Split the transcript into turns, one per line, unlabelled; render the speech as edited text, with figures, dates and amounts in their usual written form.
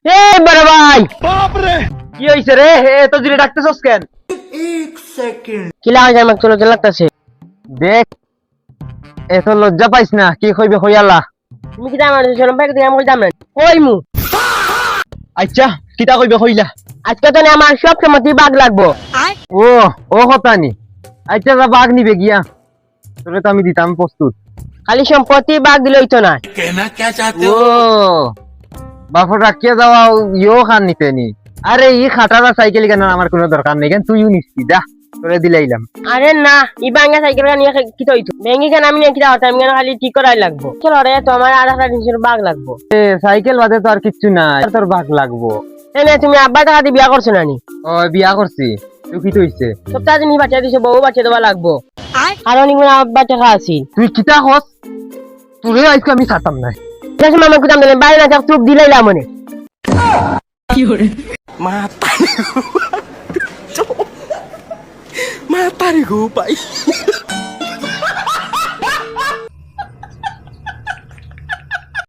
এই বড় ভাই,
बाप रे
কি হইছে রে? এত জোরে ডাকতেছস কেন? কি লাগে আমাকে চলো লাগতাছে? দেখ, এত লজ্জা পাইছ না, কি কইবে কইয়ালা। তুমি কি দাম আনছো? চলো ব্যাগ দিয়ে আমি দাম নাই কইমু। আচ্ছা, কিটা কইবে কইলা। আজকে তো আমার সব সময় বাঘ লাগবো। ও ও কথা নি। আচ্ছা যা বাঘ নিবে গিয়া, তোরে তো আমি দিতাম প্রস্তুত। খালি সম্পত্তি বাঘ দিলেই তো না।
कहना क्या चाहते
ও
हो
বাপর রাখিয়া যাওয়া ইও খান নিতে নি। আরে ই খাটারা সাইকেল কেন আমার কোনো দরকার নেই, কেন তুইও নিচ্ছি যা, তোরে দিলাইলাম। আরে না, ই বাঙ্গা সাইকেল নিয়ে কি তো হইতো ভেঙে কেন আমি নিয়ে কি দাও, আমি কেন খালি ঠিক করাই লাগবো। চলো রে, তো আমার আর একটা জিনিসের বাঘ লাগবো। এ সাইকেল বাদে তো আর কিচ্ছু নাই, তোর বাঘ লাগবো। এনে তুমি আব্বা টাকা দিয়ে বিয়া করছো নানি? ও বিয়া করছি। তুই কি হইছে? সপ্তাহ দিন বাচ্চা দিছে, বউ বাচ্চা দেওয়া লাগবো। কারণ ইগুলো আব্বা টাকা আছি। তুই কিটা হস? তুই আজকে আমি ছাড়তাম না। ঠিক মামা কুতাম দিলেন বাইরে না যাক, চুপ দিলাইলাম মনে।
mata nih gue pak